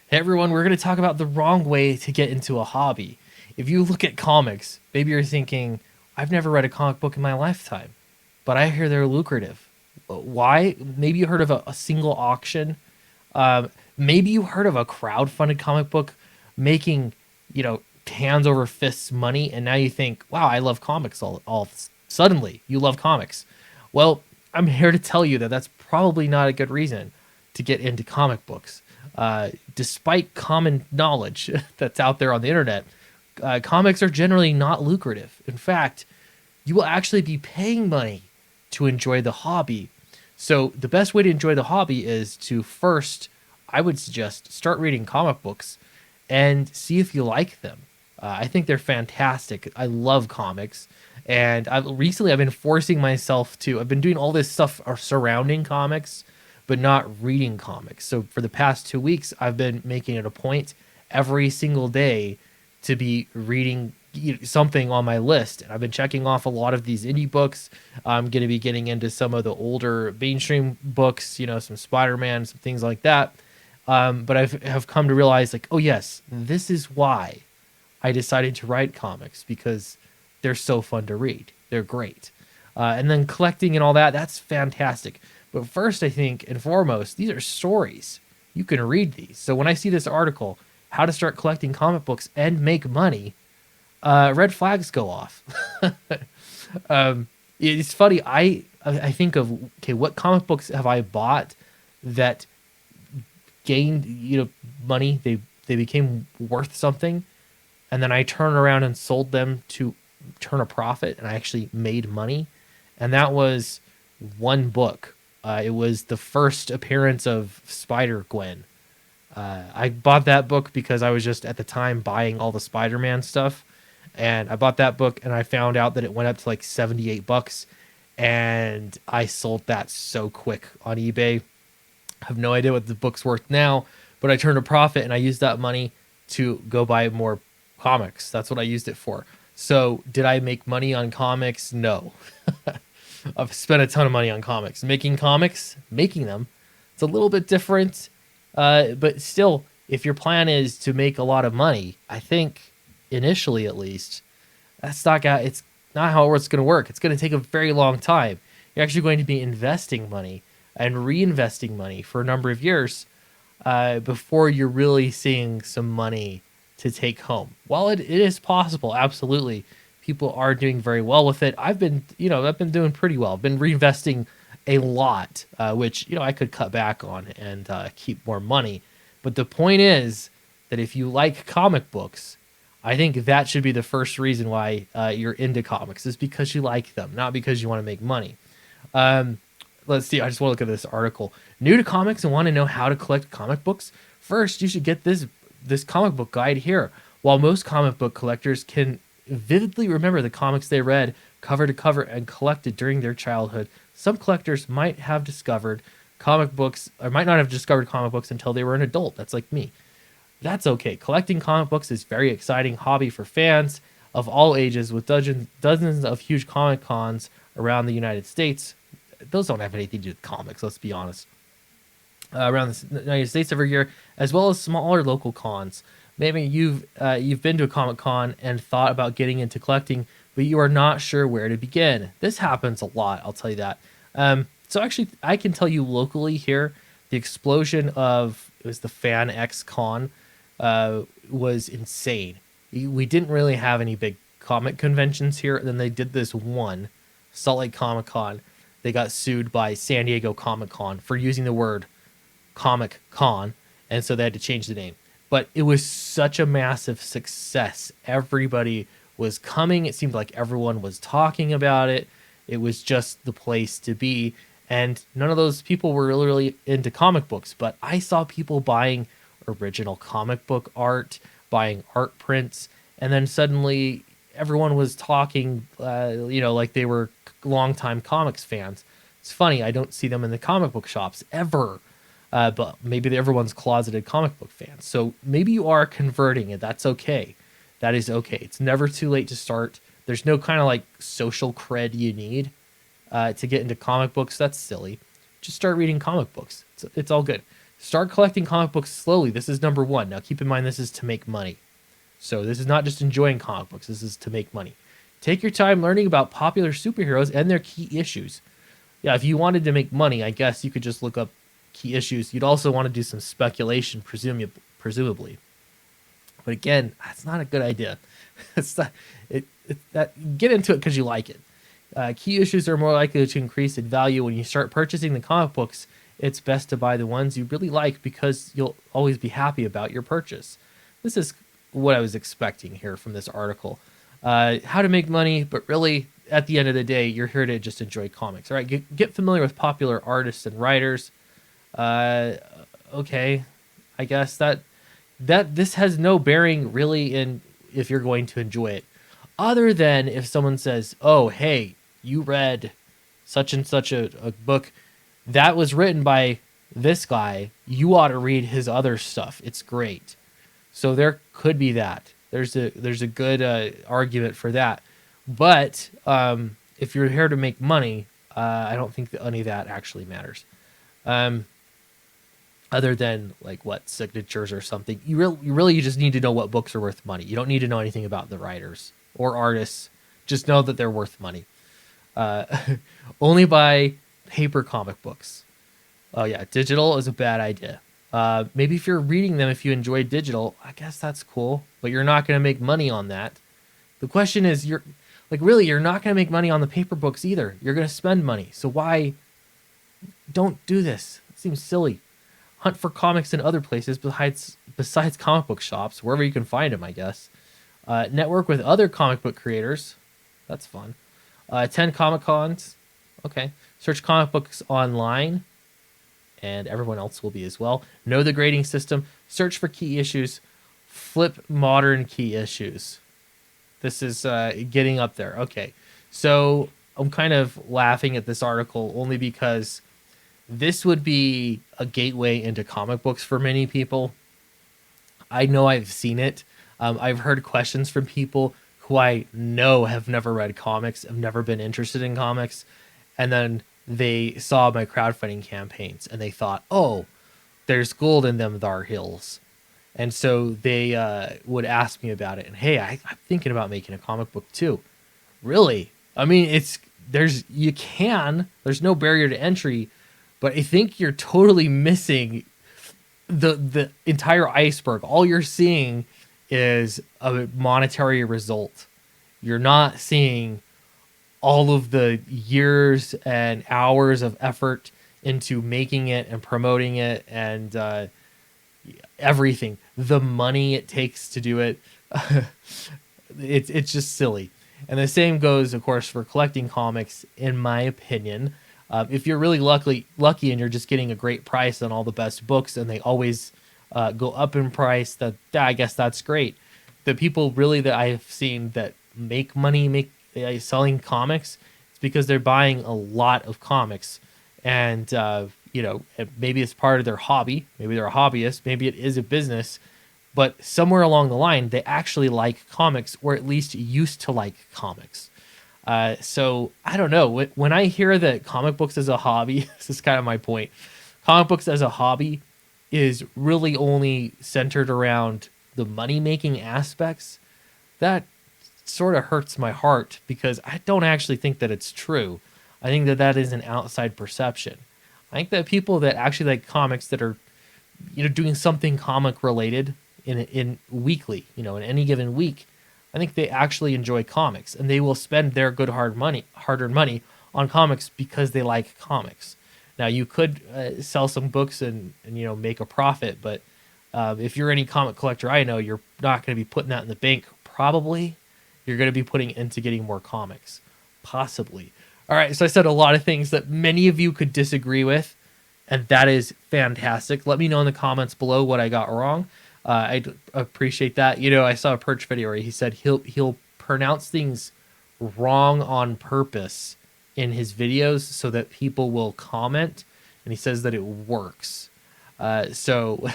Hey everyone, we're going to talk about the wrong way to get into a hobby. If you look at comics, maybe you're thinking, I've never read a comic book in my lifetime, but I hear they're lucrative. Why? Maybe you heard of a single auction. Maybe you heard of a crowd-funded comic book making, hands over fists money, and now you think, wow, I love comics suddenly you love comics. Well, I'm here to tell you that that's probably not a good reason to get into comic books. Despite common knowledge that's out there on the internet, comics are generally not lucrative. In fact, you will actually be paying money to enjoy the hobby. So, the best way to enjoy the hobby is to first, I would suggest, start reading comic books and see if you like them. I think they're fantastic. I love comics, and I've been forcing myself to. I've been doing all this stuff surrounding comics, but not reading comics. So for the past 2 weeks, I've been making it a point every single day to be reading something on my list, and I've been checking off a lot of these indie books. I'm going to be getting into some of the older mainstream books, some Spider-Man, some things like that. But have come to realize, like, oh yes, this is why I decided to write comics, because they're so fun to read. They're great. And then collecting and all that, that's fantastic. But first, I think, and foremost, these are stories. You can read these. So when I see this article, how to start collecting comic books and make money, red flags go off. It's funny. I think of, okay, what comic books have I bought that gained money? They became worth something, and then I turn around and sold them to turn a profit, and I actually made money. And that was one book. It was the first appearance of Spider-Gwen. I bought that book because I was just at the time buying all the Spider-Man stuff, and I bought that book, and I found out that it went up to like $78, and I sold that so quick on eBay. I have no idea what the book's worth now, but I turned a profit, and I used that money to go buy more comics. That's what I used it for. So, did I make money on comics? No. I've spent a ton of money on comics. Making comics, making them, it's a little bit different. But still, if your plan is to make a lot of money, I think initially at least, it's not how it's going to work. It's going to take a very long time. You're actually going to be investing money and reinvesting money for a number of years before you're really seeing some money to take home. While it is possible, absolutely, people are doing very well with it. I've been doing pretty well. I've been reinvesting a lot, which I could cut back on and keep more money. But the point is that if you like comic books, I think that should be the first reason why you're into comics, is because you like them, not because you want to make money. Let's see. I just want to look at this article. New to comics and want to know how to collect comic books? First, you should get this comic book guide here. While most comic book collectors can vividly remember the comics they read cover to cover and collected during their childhood, some collectors might have discovered comic books, or might not have discovered comic books until they were an adult. That's like me. That's okay. Collecting comic books is a very exciting hobby for fans of all ages, with dozens of huge comic cons around the United States. Those don't have anything to do with comics, let's be honest. Around the United States every year, as well as smaller local cons. Maybe you've been to a Comic Con and thought about getting into collecting, but you are not sure where to begin. This happens a lot, I'll tell you that. So actually, I can tell you locally here, the explosion of, it was the Fan X Con, was insane. We didn't really have any big comic conventions here, and then they did this one, Salt Lake Comic Con. They got sued by San Diego Comic Con for using the word Comic Con, and so they had to change the name. But it was such a massive success. Everybody was coming. It seemed like everyone was talking about it. It was just the place to be. And none of those people were really into comic books. But I saw people buying original comic book art, buying art prints. And then suddenly everyone was talking, like they were longtime comics fans. It's funny. I don't see them in the comic book shops ever. But maybe everyone's closeted comic book fans. So maybe you are converting, and that's okay. That is okay. It's never too late to start. There's no kind of like social cred you need to get into comic books. That's silly. Just start reading comic books. It's all good. Start collecting comic books slowly. This is number one. Now, keep in mind, this is to make money. So this is not just enjoying comic books. This is to make money. Take your time learning about popular superheroes and their key issues. Yeah, if you wanted to make money, I guess you could just look up key issues. You'd also want to do some speculation, presumably. But again, that's not a good idea. It's not, get into it because you like it. Key issues are more likely to increase in value when you start purchasing the comic books. It's best to buy the ones you really like because you'll always be happy about your purchase. This is what I was expecting here from this article. How to make money, but really, at the end of the day, you're here to just enjoy comics. All right, get familiar with popular artists and writers. Okay, I guess that this has no bearing really in if you're going to enjoy it, other than if someone says, "Oh, hey, you read such and such a book that was written by this guy. You ought to read his other stuff. It's great." So there could be that. There's a good argument for that. But if you're here to make money, I don't think that any of that actually matters. Other than like what signatures or something, you really just need to know what books are worth money. You don't need to know anything about the writers or artists. Just know that they're worth money. Only buy paper comic books. Oh yeah, digital is a bad idea. Maybe if you're reading them, if you enjoy digital, I guess that's cool, but you're not going to make money on that. The question is, you're not going to make money on the paper books either. You're going to spend money. So why don't do this? It seems silly. Hunt for comics in other places besides comic book shops, wherever you can find them, I guess. Network with other comic book creators. That's fun. Attend Comic Cons. Okay. Search comic books online. And everyone else will be as well. Know the grading system. Search for key issues. Flip modern key issues. This is getting up there. Okay. So I'm kind of laughing at this article only because this would be a gateway into comic books for many people. I know I've seen it. I've heard questions from people who I know have never read comics, have never been interested in comics, and then they saw my crowdfunding campaigns and they thought, oh, there's gold in them thar hills. And so they would ask me about it. And hey, I'm thinking about making a comic book too. Really? I mean, there's no barrier to entry, but I think you're totally missing the entire iceberg. All you're seeing is a monetary result. You're not seeing all of the years and hours of effort into making it and promoting it and everything. The money it takes to do it. It's just silly. And the same goes, of course, for collecting comics, in my opinion. If you're really lucky and you're just getting a great price on all the best books and they always go up in price, I guess that's great. The people really that I've seen that make money selling comics, it's because they're buying a lot of comics. And, maybe it's part of their hobby. Maybe they're a hobbyist. Maybe it is a business. But somewhere along the line, they actually like comics, or at least used to like comics. So I don't know. When I hear that comic books as a hobby, this is kind of my point. Comic books as a hobby is really only centered around the money-making aspects. That sort of hurts my heart because I don't actually think that it's true. I think that is an outside perception. I think that people that actually like comics that are, doing something comic related in weekly, in any given week, I think they actually enjoy comics and they will spend their good hard-earned money on comics because they like comics. Now you could sell some books and make a profit, but if you're any comic collector I know, you're not going to be putting that in the bank. Probably you're going to be putting it into getting more comics, possibly. All right, so I said a lot of things that many of you could disagree with, and that is fantastic. Let me know in the comments below what I got wrong. I'd appreciate that. I saw a Perch video where he said he'll pronounce things wrong on purpose in his videos so that people will comment, and he says that it works. So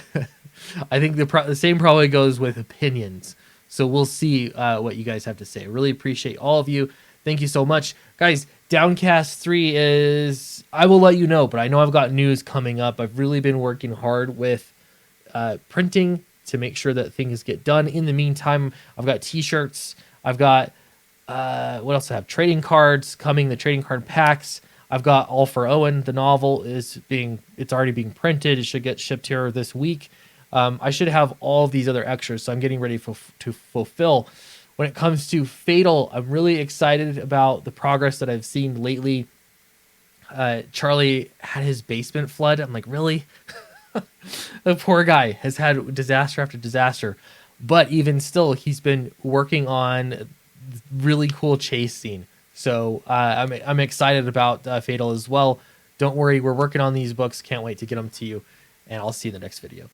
I think the same probably goes with opinions. So we'll see what you guys have to say. I really appreciate all of you. Thank you so much, guys. Downcast 3 is, I will let you know, but I know I've got news coming up. I've really been working hard with printing to make sure that things get done. In the meantime, I've got t-shirts. I've got what else? I have trading cards coming. The trading card packs. I've got All for Owen. The novel it's already being printed. It should get shipped here this week. I should have all of these other extras, so I'm getting ready to fulfill. When it comes to Fatal, I'm really excited about the progress that I've seen lately. Charlie had his basement flood. I'm like, really? The poor guy has had disaster after disaster, but even still, he's been working on really cool chase scene. So I'm excited about Fatal as well. Don't worry, we're working on these books. Can't wait to get them to you, and I'll see you in the next video.